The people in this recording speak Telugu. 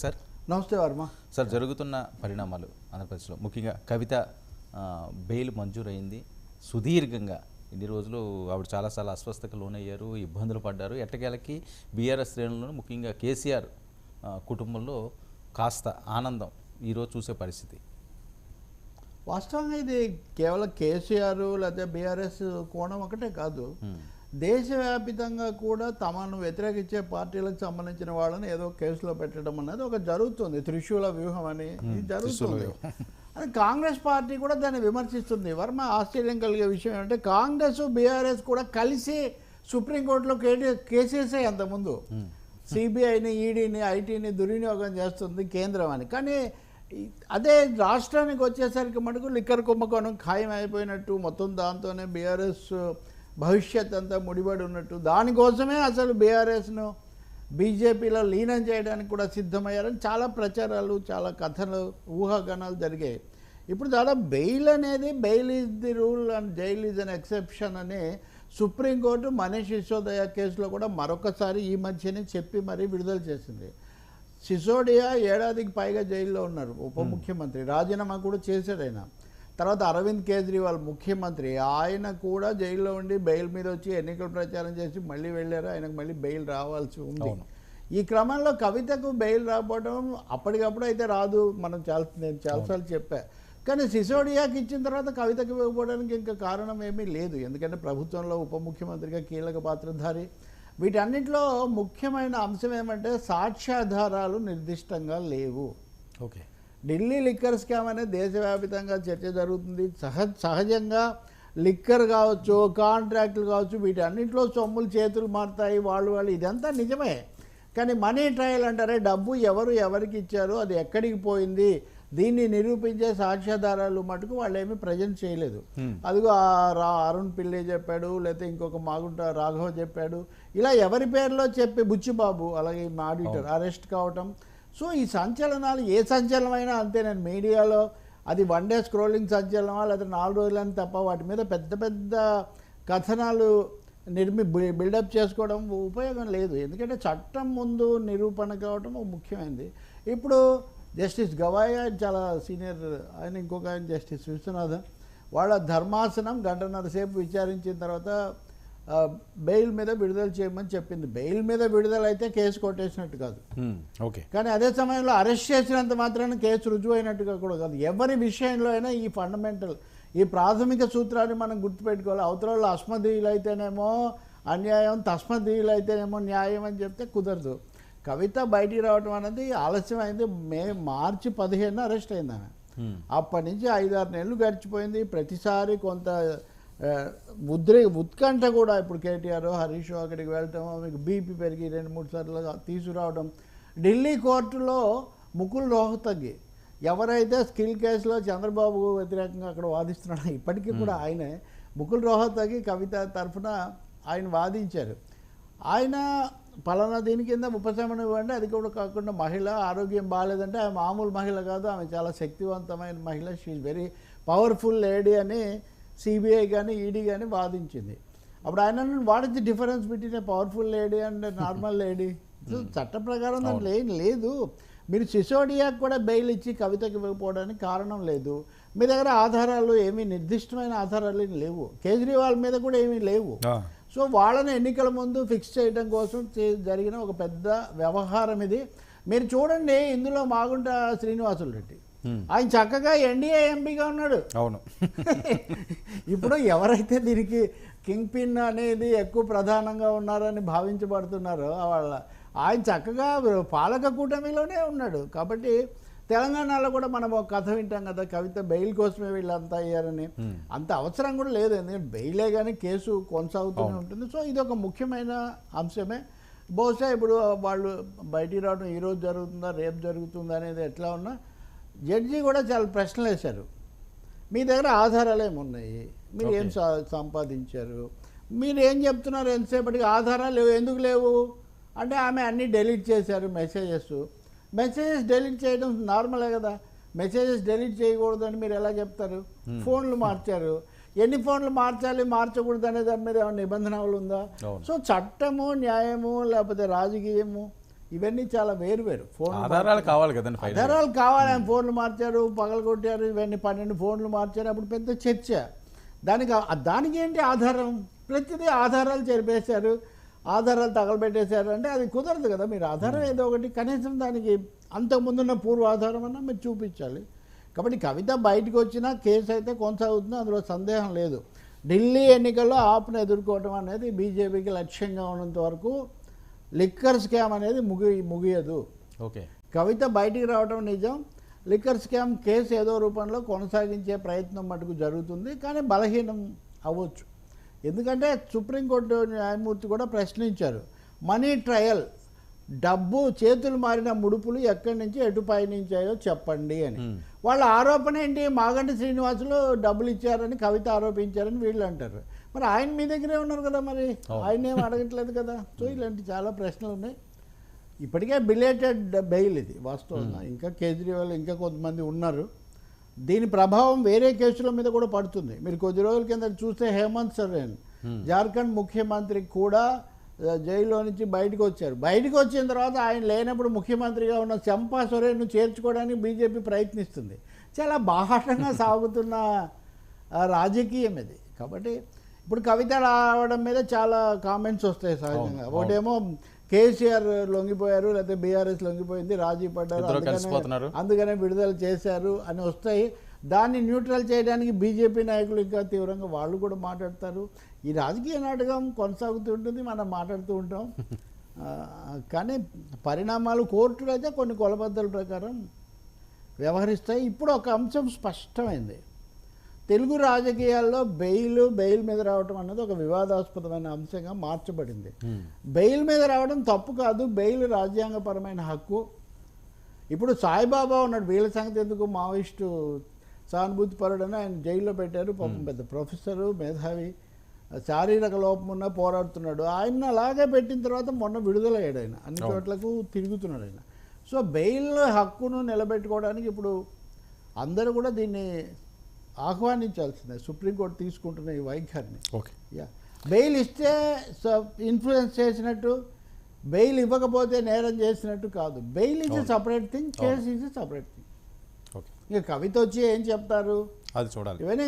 సార్ నమస్తే వర్మ సార్ జరుగుతున్న పరిణామాలు ఆంధ్రప్రదేశ్లో ముఖ్యంగా కవిత బెయిల్ మంజూరైంది. సుదీర్ఘంగా ఇన్ని రోజులు ఆవిడ చాలాసార్లు అస్వస్థతకు లోనయ్యారు, ఇబ్బందులు పడ్డారు. ఎట్టకేలకి బీఆర్ఎస్ శ్రేణులను ముఖ్యంగా కేసీఆర్ కుటుంబంలో కాస్త ఆనందం ఈరోజు చూసే పరిస్థితి. వాస్తవంగా ఇది కేవలం కేసీఆర్ లేదా బీఆర్ఎస్ కోణం ఒకటే కాదు, దేశవ్యాపితంగా కూడా తమను వ్యతిరేకించే పార్టీలకు సంబంధించిన వాళ్ళని ఏదో కేసులో పెట్టడం అనేది ఒక జరుగుతుంది. త్రిశూల వ్యూహం అని ఇది జరుగుతుంది. అది కాంగ్రెస్ పార్టీ కూడా దాన్ని విమర్శిస్తుంది. వర్మ, ఆశ్చర్యం కలిగే విషయం ఏంటంటే కాంగ్రెస్ బీఆర్ఎస్ కూడా కలిసి సుప్రీంకోర్టులో కేసేసాయి అంతకుముందు. సిబిఐని, ఈడీని, ఐటీని దుర్వినియోగం చేస్తుంది కేంద్రం అని. కానీ అదే రాష్ట్రానికి వచ్చేసరికి మటుకు లిక్కర్ కుంభకోణం ఖాయం అయిపోయినట్టు, మొత్తం దాంతోనే బీఆర్ఎస్ భవిష్యత్ అంతా ముడిపడి ఉన్నట్టు, దానికోసమే అసలు బీఆర్ఎస్ను బీజేపీలో లీనం చేయడానికి కూడా సిద్ధమయ్యారని చాలా ప్రచారాలు, చాలా కథలు, ఊహాగానాలు జరిగాయి. ఇప్పుడు దాదాపు బెయిల్ అనేది bail is the rule and jail is an exception అని సుప్రీంకోర్టు మనీష్ సిసోడియా కేసులో కూడా మరొకసారి ఈ మధ్యనే చెప్పి మరీ విడుదల చేసింది. సిసోడియా ఏడాదికి పైగా జైల్లో ఉన్నారు, ఉప ముఖ్యమంత్రి. రాజీనామా కూడా చేశాడు ఆయన. తర్వాత అరవింద్ కేజ్రీవాల్ ముఖ్యమంత్రి, ఆయన కూడా జైల్లో ఉండి బెయిల్ మీద వచ్చి ఎన్నికల ప్రచారం చేసి మళ్ళీ వెళ్ళారు. ఆయనకు మళ్ళీ బెయిల్ రావాల్సి ఉంది. ఈ క్రమంలో కవితకు బెయిల్ రాకపోవడం అప్పటికప్పుడు అయితే రాదు, నేను చాలాసార్లు చెప్పా. కానీ సిసోడియాకి ఇచ్చిన తర్వాత కవితకు ఇవ్వకపోవడానికి ఇంకా కారణం ఏమీ లేదు. ఎందుకంటే ప్రభుత్వంలో ఉప ముఖ్యమంత్రిగా కీలక పాత్రధారి. వీటన్నిటిలో ముఖ్యమైన అంశం ఏమంటే సాక్ష్యాధారాలు నిర్దిష్టంగా లేవు. ఓకే, ఢిల్లీ లిక్కర్ స్కామ్ అనేది దేశవ్యాప్తంగా చర్చ జరుగుతుంది. సహజంగా లిక్కర్ కావచ్చు, కాంట్రాక్టులు కావచ్చు, వీటన్నింటిలో సొమ్ములు చేతులు మారుతాయి, వాళ్ళు ఇదంతా నిజమే. కానీ మనీ ట్రయల్ అంటారే, డబ్బు ఎవరికి ఇచ్చారో, అది ఎక్కడికి పోయింది, దీన్ని నిరూపించే సాక్ష్యాధారాలు మటుకు వాళ్ళు ఏమీ ప్రజెంట్ చేయలేదు. అదిగో అరుణ్ పిల్లి చెప్పాడు, లేకపోతే ఇంకొక మాగుంట రాఘవ చెప్పాడు, ఇలా ఎవరి పేరులో చెప్పి బుచ్చిబాబు, అలాగే మా ఆడిటర్ అరెస్ట్ కావటం. సో ఈ సంచలనాలు ఏ సంచలనమైనా అంతే. నేను మీడియాలో అది వన్ డే స్క్రోలింగ్ సంచలనమా లేదా 4 రోజులని తప్ప వాటి మీద పెద్ద పెద్ద కథనాలు బిల్డప్ చేసుకోవడం ఉపయోగం లేదు. ఎందుకంటే చట్టం ముందు నిరూపణ కావటం ముఖ్యమైనది. ఇప్పుడు జస్టిస్ గవాయ్ చాలా సీనియర్ ఆయన, ఇంకొక ఆయన జస్టిస్ విశ్వనాథన్, వాళ్ళ ధర్మాసనం గంటన్నర సేపు విచారించిన తర్వాత బెయిల్ మీద విడుదల చేయమని చెప్పింది. బెయిల్ మీద విడుదల అయితే కేసు కొట్టేసినట్టు కాదు. ఓకే, కానీ అదే సమయంలో అరెస్ట్ చేసినంత మాత్రాన కేసు రుజువు అయినట్టుగా కూడా కాదు. ఎవరి విషయంలో అయినా ఈ ఫండమెంటల్, ఈ ప్రాథమిక సూత్రాన్ని మనం గుర్తుపెట్టుకోవాలి. అవతల అస్మదీయులు అయితేనేమో అన్యాయం, తస్మదీయులు అయితేనేమో న్యాయం అని చెప్తే కుదరదు. కవిత బయటికి రావడం అనేది ఆలస్యం అయింది. మార్చి 15 అరెస్ట్ అయింది ఆమె. అప్పటి నుంచి 5-6 నెలలు గడిచిపోయింది. ప్రతిసారి కొంత ఉత్కంఠ కూడా. ఇప్పుడు కేటీఆర్, హరీష్ అక్కడికి వెళ్ళటం, మీకు బీపీ పెరిగి 2-3 సార్లు తీసుకురావడం. ఢిల్లీ కోర్టులో ముకుల్ రోహతగి, ఎవరైతే స్కిల్ కేసులో చంద్రబాబు వ్యతిరేకంగా అక్కడ వాదిస్తున్నాడో ఇప్పటికీ కూడా ఆయనే, ముకుల్ రోహతగి కవిత తరఫున ఆయన వాదించారు. ఆయన పలానా దీని కింద ఉపశమనం ఇవ్వండి, అది కూడా కాకుండా మహిళ ఆరోగ్యం బాగాలేదంటే ఆమె మామూలు మహిళ కాదు, ఆమె చాలా శక్తివంతమైన మహిళ, షీఈ్ వెరీ పవర్ఫుల్ లేడీ అని సిబిఐ కానీ ఈడీ కానీ వాదించింది. అప్పుడు ఆయన what is the difference between a powerful lady and normal lady? చట్ట ప్రకారం దాంట్లో ఏం లేదు. మీరు సిసోడియాకి కూడా బెయిల్ ఇచ్చి కవితకి ఇవ్వకపోవడానికి కారణం లేదు. మీ దగ్గర ఆధారాలు ఏమీ, నిర్దిష్టమైన ఆధారాలు ఏమి లేవు. కేజ్రీవాల్ మీద కూడా ఏమీ లేవు. సో వాళ్ళని ఎన్నికల ముందు ఫిక్స్ చేయడం కోసం జరిగిన ఒక పెద్ద వ్యవహారం ఇది. మీరు చూడండి, ఇందులో మాగుంట శ్రీనివాసులు రెడ్డి, ఆయన చక్కగా ఎన్డీఏ ఎంపీగా ఉన్నాడు. అవును. ఇప్పుడు ఎవరైతే దీనికి కింగ్ పిన్ అనేది ఎక్కువ ప్రధానంగా ఉన్నారని భావించబడుతున్నారో ఆయన చక్కగా పాలక కూటమిలోనే ఉన్నాడు. కాబట్టి తెలంగాణలో కూడా మనం ఒక కథ వింటాం కదా, కవిత బెయిల్ కోసమే వీళ్ళంతా అయ్యారని. అంత అవసరం కూడా లేదు, ఎందుకంటే బెయిలే కానీ కేసు కొనసాగుతూనే ఉంటుంది. సో ఇది ఒక ముఖ్యమైన అంశమే. బహుశా ఇప్పుడు వాళ్ళు బయటికి రావడం ఈరోజు జరుగుతుందా రేపు జరుగుతుందా అనేది ఎట్లా ఉన్నా, జడ్జి కూడా చాలా ప్రశ్నలు వేశారు. మీ దగ్గర ఆధారాలు ఏమున్నాయి, మీరు ఏం సంపాదించారు, మీరు ఏం చెప్తున్నారు, ఎంతసేపటికి ఆధారాలు ఎందుకు లేవు అంటే ఆమె అన్నీ డెలీట్ చేశారు మెసేజెస్ డెలీట్ చేయడం నార్మలే కదా. మెసేజెస్ డెలీట్ చేయకూడదని మీరు ఎలా చెప్తారు? ఫోన్లు మార్చారు, ఎన్ని ఫోన్లు మార్చాలి మార్చకూడదు అనే దాని మీద ఏమైనా నిబంధనలు ఉందా? సో చట్టము, న్యాయము, లేకపోతే రాజకీయము ఇవన్నీ చాలా వేరు ఫోన్ ఆధారాలు కావాలి కదండి ఫైనల్ ఆధారాలు కావాలి. ఆయన ఫోన్లు మార్చారు, పగలగొట్టారు, ఇవన్నీ 12 ఫోన్లు మార్చారు. అప్పుడు పెద్ద చర్చ. దానికి ఏంటి ఆధారం? ప్రతిదీ ఆధారాలు చెరిపేశారు, ఆధారాలు తగలబెట్టేశారు అంటే అది కుదరదు కదా. మీరు ఆధారం ఏదో ఒకటి కనీసం దానికి అంతకుముందున్న పూర్వాధారం అన్నా మీరు చూపించాలి. కాబట్టి కవిత బయటకు వచ్చినా కేసు అయితే కొనసాగుతుంది, అందులో సందేహం లేదు. ఢిల్లీ ఎన్నికల్లో ఆప్ను ఎదుర్కోవడం అనేది బీజేపీకి లక్ష్యంగా ఉన్నంత వరకు లిక్కర్ స్కామ్ అనేది ముగియదు. ఓకే, కవిత బయటికి రావడం నిజం, లిక్కర్ స్కామ్ కేసు ఏదో రూపంలో కొనసాగించే ప్రయత్నం మటుకు జరుగుతుంది, కానీ బలహీనం అవ్వచ్చు. ఎందుకంటే సుప్రీంకోర్టు న్యాయమూర్తి కూడా ప్రశ్నించారు, మనీ ట్రయల్ డబ్బు చేతులు మారిన ముడుపులు ఎక్కడి నుంచి ఎటు పయనించాయో చెప్పండి అని. వాళ్ళ ఆరోపణ ఏంటి? మాగంటి శ్రీనివాసులు డబ్బులు ఇచ్చారని కవిత ఆరోపించారని వీళ్ళు అంటారు. మరి ఆయన మీ దగ్గరే ఉన్నారు కదా, మరి ఆయన ఏం అడగట్లేదు కదా. సో ఇలాంటి చాలా ప్రశ్నలు ఉన్నాయి. ఇప్పటికే బిలేటెడ్ బెయిల్ ఇది వాస్తవంగా. ఇంకా కేజ్రీవాల్ ఇంకా కొంతమంది ఉన్నారు. దీని ప్రభావం వేరే కేసుల మీద కూడా పడుతుంది. మీరు కొద్ది రోజుల కింద చూస్తే హేమంత్ సోరెన్ జార్ఖండ్ ముఖ్యమంత్రి కూడా జైల్లో నుంచి బయటకు వచ్చారు. బయటకు వచ్చిన తర్వాత ఆయన లేనప్పుడు ముఖ్యమంత్రిగా ఉన్న చంపా సోరెన్ను చేర్చుకోవడానికి బీజేపీ ప్రయత్నిస్తుంది. చాలా బాహాటంగా సాగుతున్న రాజకీయం ఇది. కాబట్టి ఇప్పుడు కవిత రావడం మీద చాలా కామెంట్స్ వస్తాయి సహజంగా. ఒకటేమో కేసీఆర్ లొంగిపోయారు, లేకపోతే బీఆర్ఎస్ లొంగిపోయింది, రాజీ పడ్డారు, అందుకనే విడుదల చేశారు అని వస్తాయి. దాన్ని న్యూట్రల్ చేయడానికి బీజేపీ నాయకులు ఇంకా తీవ్రంగా వాళ్ళు కూడా మాట్లాడతారు. ఈ రాజకీయ నాటకం కొనసాగుతూ ఉంటుంది, మనం మాట్లాడుతూ ఉంటాం. కానీ పరిణామాలు కోర్టులు అయితే కొన్ని కొలబద్దల ప్రకారం వ్యవహరిస్తాయి. ఇప్పుడు ఒక అంశం స్పష్టమైంది. తెలుగు రాజకీయాల్లో బెయిల్ మీద రావడం అన్నది ఒక వివాదాస్పదమైన అంశంగా మార్చబడింది. బెయిల్ మీద రావడం తప్పు కాదు, బెయిల్ రాజ్యాంగపరమైన హక్కు. ఇప్పుడు సాయిబాబా ఉన్నాడు, వీళ్ళ సంగతి ఎందుకు, మావోయిస్టు సానుభూతి పరుడని ఆయన జైల్లో పెట్టారు. పాపం పెద్ద ప్రొఫెసరు, మేధావి, శారీరక లోపం ఉన్న పోరాడుతున్నాడు. ఆయన అలాగే పెట్టిన తర్వాత మొన్న విడుదలయ్యాడు. ఆయన అన్ని చోట్లకు తిరుగుతున్నాడు ఆయన. సో బెయిల్ హక్కును నిలబెట్టుకోవడానికి ఇప్పుడు అందరూ కూడా దీన్ని ఆహ్వానించాల్సిందే. సుప్రీంకోర్టు తీసుకుంటున్న ఈ వైఖరిని. ఓకే, బెయిల్ ఇస్తే ఇన్ఫ్లుయెన్స్ చేసినట్టు, బెయిల్ ఇవ్వకపోతే నేరం చేసినట్టు కాదు. Bail is separate thing, case is separate thing. Okay, ఇక కవిత వచ్చి ఏం చెప్తారు అది చూడాలి. ఇవన్నీ